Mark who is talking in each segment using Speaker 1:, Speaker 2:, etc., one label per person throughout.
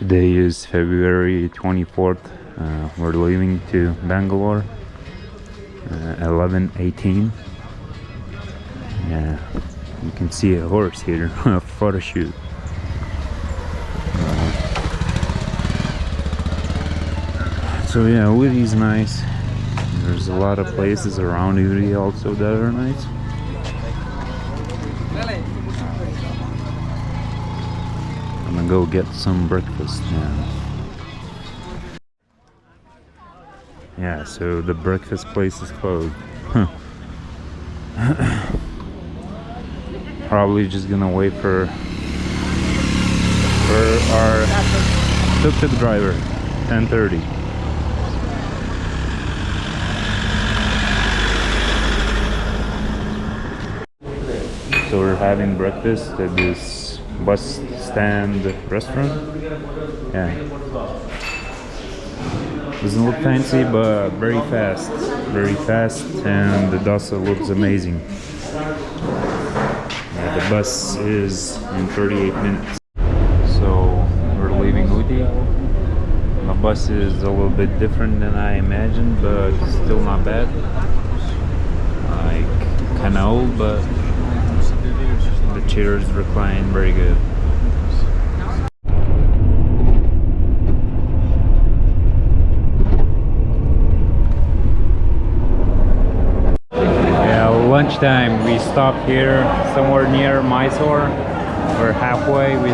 Speaker 1: Today is February 24th. We're leaving to Bangalore, 11:18. Yeah, you can see a horse here, a photo shoot. So yeah, Ooty's nice. There's a lot of places around Ooty also that are nice. I'm gonna go get some breakfast now. Yeah, so the breakfast place is closed. Probably just gonna wait for our tuk-tuk driver, 10:30. So we're having breakfast at this bus stand restaurant. Yeah, doesn't look fancy, but very fast, and the dosa looks amazing. Yeah, the bus is in 38 minutes. So we're leaving Ooty. The bus is a little bit different than I imagined, but still not bad. Like kind of old, but the chairs recline very good. Yeah, lunchtime. We stopped here somewhere near Mysore. We're halfway. We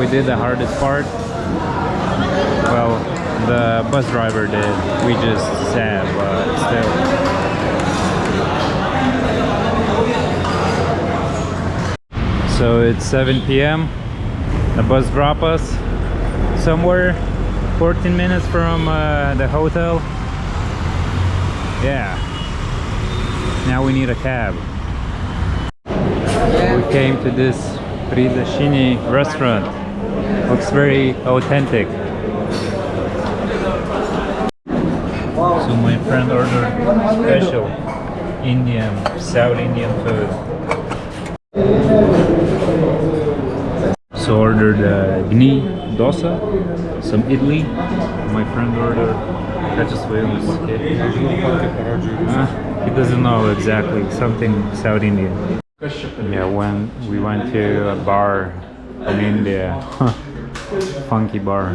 Speaker 1: did the hardest part. Well, the bus driver did. We just sat, but still. So it's 7 p.m. The bus dropped us somewhere 14 minutes from the hotel. Yeah. Now we need a cab. We came to this Puducherry restaurant. Looks very authentic. So my friend ordered special South Indian food. So ordered ghee dosa, some idli. My friend ordered he doesn't know exactly, something South Indian. Yeah, when we went to a bar in India, funky bar.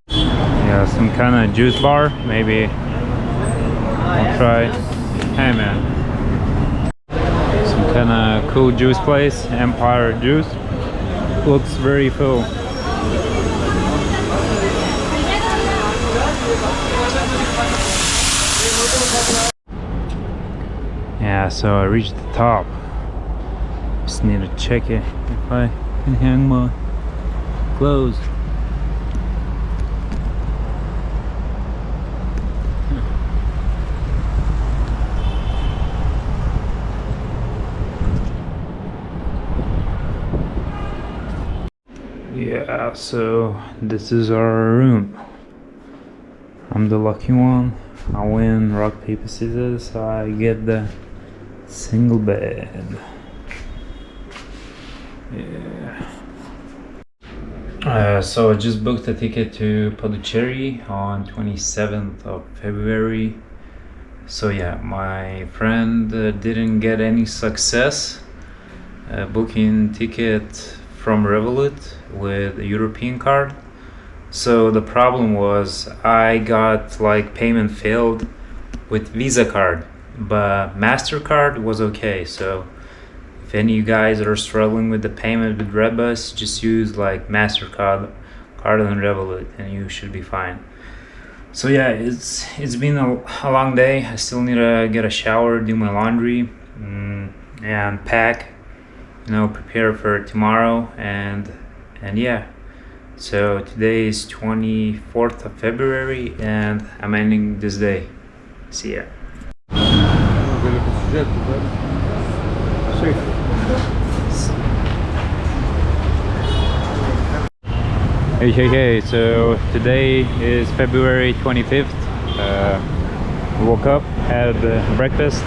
Speaker 1: Yeah, some kind of juice bar, maybe I'll try. Hey man, some kind of cool juice place, Empire Juice. Looks very full. Yeah, so I reached the top. Just need to check it if I can hang my clothes. Yeah, so this is our room. I'm the lucky one. I win rock, paper, scissors, so I get the single bed. Yeah. So I just booked a ticket to Puducherry on 27th of February. So yeah, my friend didn't get any success booking ticket from Revolut with a European card. So the problem was I got like payment failed with Visa card, but MasterCard was okay. So if any of you guys are struggling with the payment with Rebus, just use like MasterCard card on Revolut and you should be fine. So yeah, it's been a long day. I still need to get a shower, do my laundry, and pack, prepare for tomorrow, and yeah. So today is 24th of February and I'm ending this day. See ya. Hey, so today is February 25th. Woke up, had breakfast.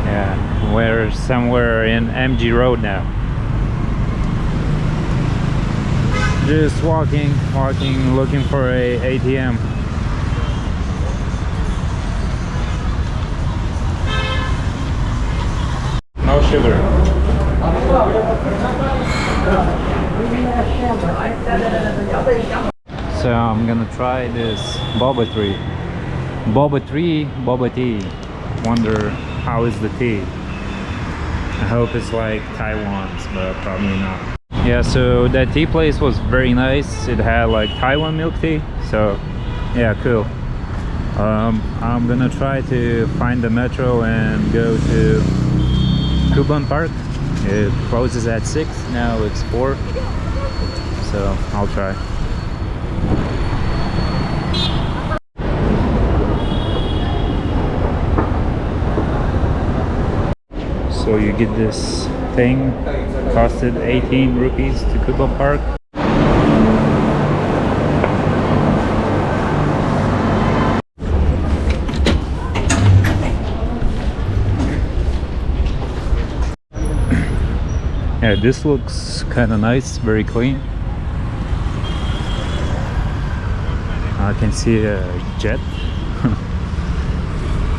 Speaker 1: Yeah, we're somewhere in MG Road now. Just walking, looking for a ATM. No sugar. So I'm gonna try this boba tea. Wonder how is the tea. I hope it's like Taiwan's, but probably not. Yeah, so that tea place was very nice. It had like Taiwan milk tea, so yeah, cool. I'm gonna try to find the metro and go to Kuban Park. It closes at 6, now it's 4, so I'll try. So you get this thing, costed 18 rupees to Kuban Park. Yeah, this looks kind of nice, very clean. I can see a jet.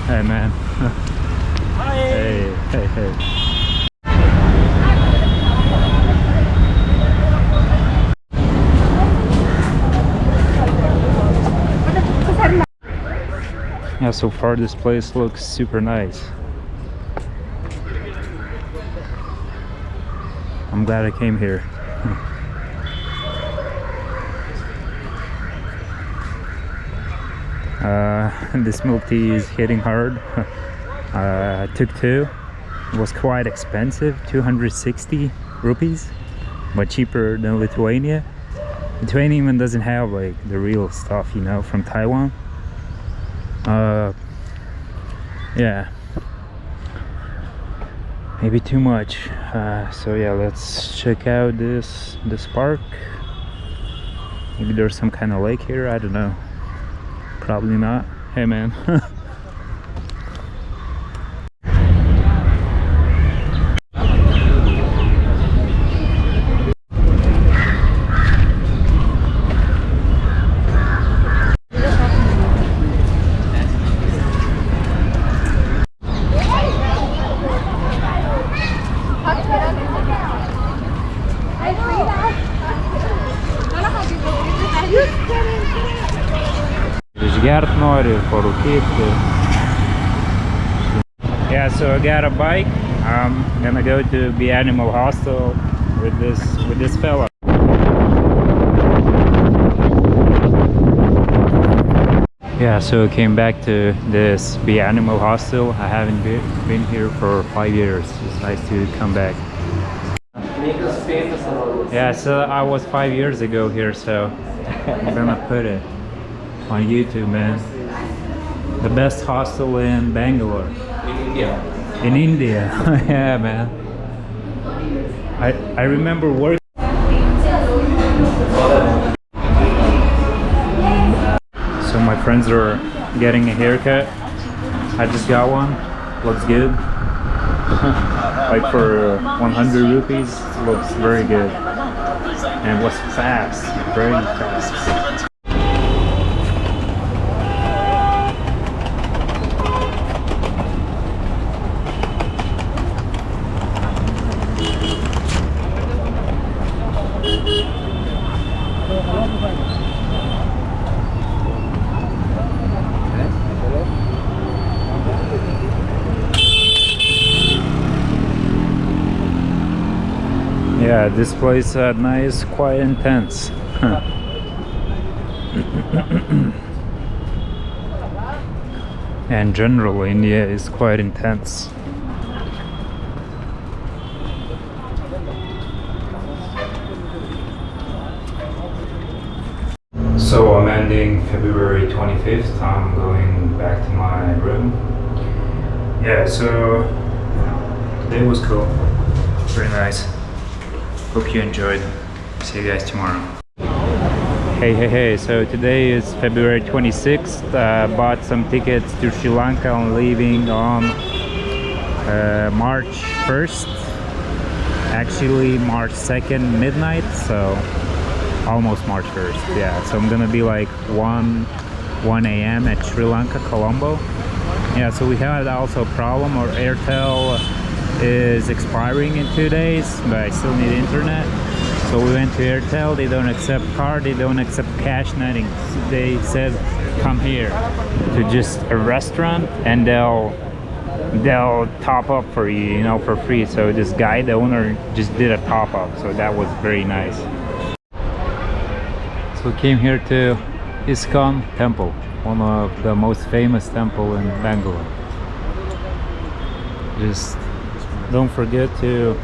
Speaker 1: Hey man. Hey. Yeah, so far this place looks super nice. I'm glad I came here. This milk tea is hitting hard. I took 2. It was quite expensive, 260 rupees, but cheaper than Lithuania. Lithuania even doesn't have like the real stuff, you know, from Taiwan. Yeah, maybe too much. So yeah, let's check out this park. Maybe there's some kind of lake here, I don't know. Probably not. Hey man. Yeah, so I got a bike. I'm gonna go to the animal hostel with this fella. Yeah, so I came back to this Be Animal hostel. I haven't been here for 5 years. It's nice to come back. Yeah, so I was 5 years ago here, so I'm gonna put it on YouTube, man. The best hostel in Bangalore. In India. Yeah, man. I remember working. So my friends are getting a haircut. I just got one. Looks good. Like for 100 rupees, looks very good. And it was fast, very fast. Yeah, this place at night is quite intense. And generally India is quite intense. So I'm ending February 25th. I'm going back to my room. Yeah, so today was cool. Very nice. Hope you enjoyed. See you guys tomorrow. Hey, so today is February 26th. Bought some tickets to Sri Lanka. I'm leaving on March 1st. Actually March 2nd midnight, so
Speaker 2: almost March 1st. Yeah, so I'm gonna be like 1 a.m. at Sri Lanka, Colombo. Yeah, so we had also a problem. Our Airtel is expiring in 2 days, but I still need internet. So we went to Airtel. They don't accept card, they don't accept cash, nothing. They said come here to just a restaurant and they'll top up for you, you know, for free. So this guy, the owner, just did a top up, so that was very nice. So we came here to ISKCON temple, one of the most famous temple in Bangalore. Just don't forget to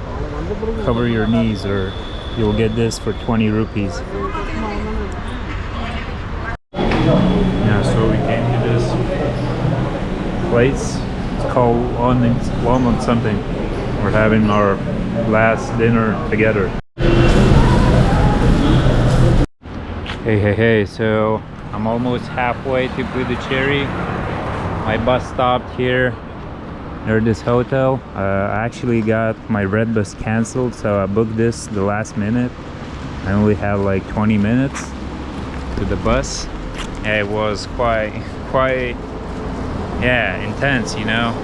Speaker 2: cover your knees or you'll get this for 20 rupees. Yeah, so we came to this place. It's called London something. We're having our last dinner together. Hey, so I'm almost halfway to Puducherry. My bus stopped here near this hotel. I actually got my red bus cancelled, so I booked this the last minute. I only have like 20 minutes to the bus. Yeah, it was quite yeah, intense, you know,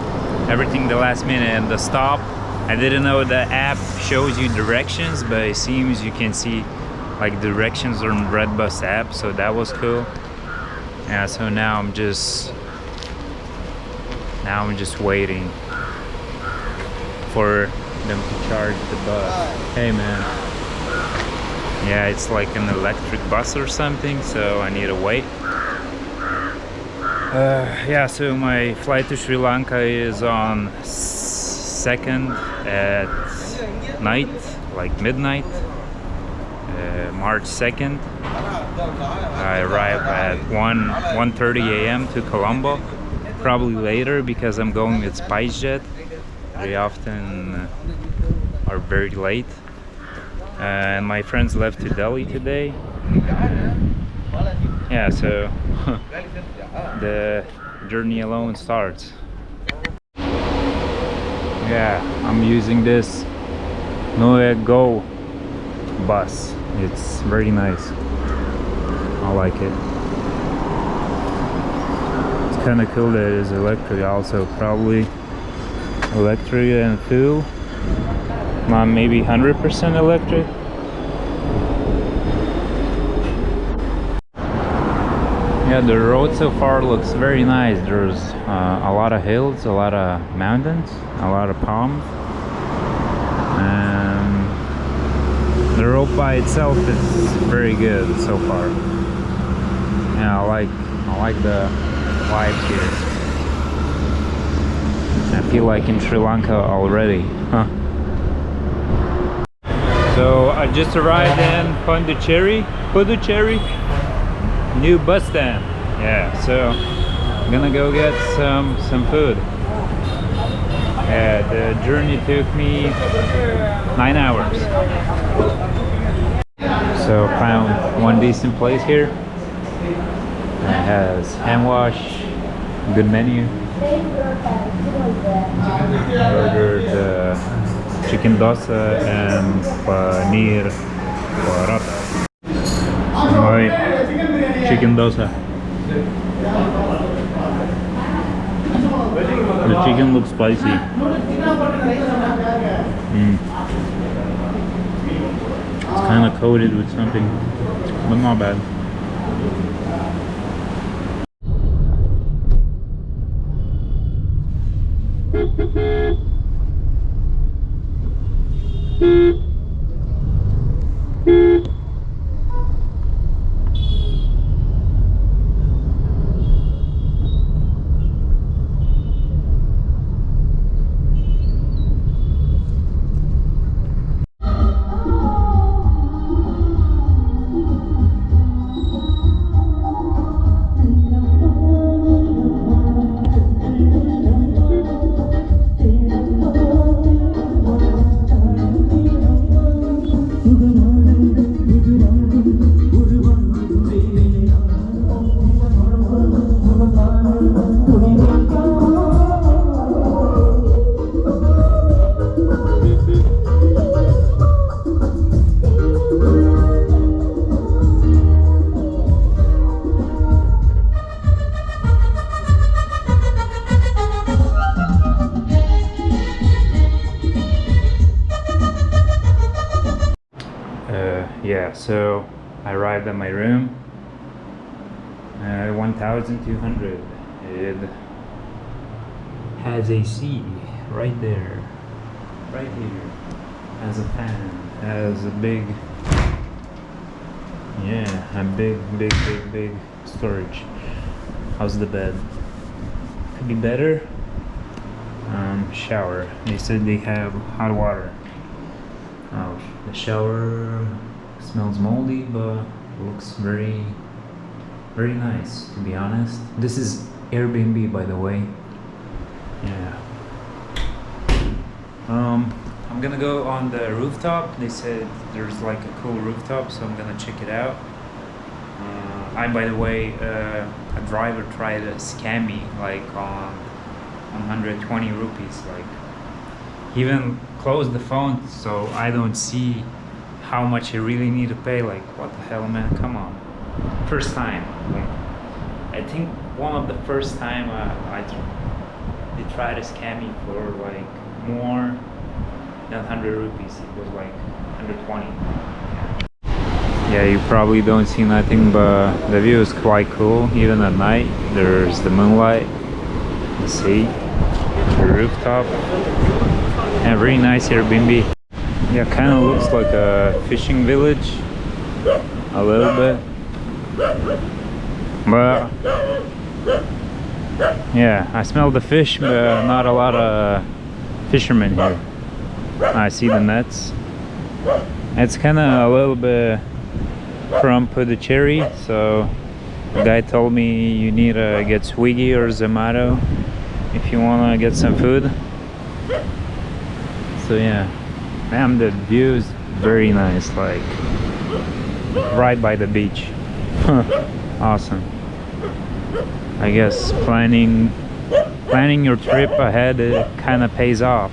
Speaker 2: everything the last minute. And the stop, I didn't know the app shows you directions, but it seems you can see like directions on red bus app, so that was cool. Yeah, so now I'm just waiting for them to charge the bus. Hey man. Yeah, it's like an electric bus or something, so I need to wait. Yeah, so my flight to Sri Lanka is on 2nd at night, like midnight, March 2nd. I arrive at 1:30 a.m. to Colombo, probably later because I'm going with SpiceJet. They often are very late. And my friends left to Delhi today. Yeah, so the journey alone starts. Yeah, I'm using this Noe Go bus. It's very nice. I like it. It's kind of cool that it is electric also. Probably electric and fuel. Not maybe 100% electric. Yeah, the road so far looks very nice. There's a lot of hills, a lot of mountains, a lot of palms, and the road by itself is very good so far. Yeah, I like the vibe here. I feel like in Sri Lanka already, huh? So I just arrived in Puducherry, new bus stand. Yeah, so I'm gonna go get some food. Yeah, the journey took me 9 hours. So found one decent place here. It has hand wash, good menu. Ordered chicken dosa and paneer paratha. My chicken dosa. The chicken looks spicy. It's kind of coated with something, but not bad.
Speaker 1: Yeah, so I arrived at my room. 1,200. It has AC right there, right here. Has a fan. Has a big, yeah, a big storage. How's the bed? Could be better. Shower. They said they have hot water. Oh, the shower smells moldy, but looks very nice, to be honest. This is Airbnb, by the way. Yeah. I'm gonna go on the rooftop. They said there's like a cool rooftop, so I'm gonna check it out. By the way, a driver tried to scam me like on 120 rupees. Like, he even closed the phone so I don't see how much I really need to pay. Like, what the hell, man? Come on. First time. Like, I think one of the first time they tried to scam me for like more than 100 rupees. It was like 120. Yeah, you probably don't see nothing, but the view is quite cool. Even at night, there's the moonlight, the sea, the rooftop, and very nice Airbnb. Yeah, kind of looks like a fishing village, a little bit, but yeah, I smell the fish, but not a lot of fishermen here. I see the nets. It's kind of a little bit from Puducherry, so the guy told me you need to get Swiggy or Zomato if you want to get some food. So yeah, man, the view is very nice, like right by the beach. Awesome. I guess planning your trip ahead, it kind of pays off.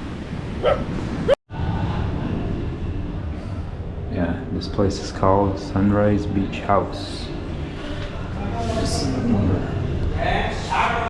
Speaker 1: Yeah, this place is called Sunrise Beach House. This is the number.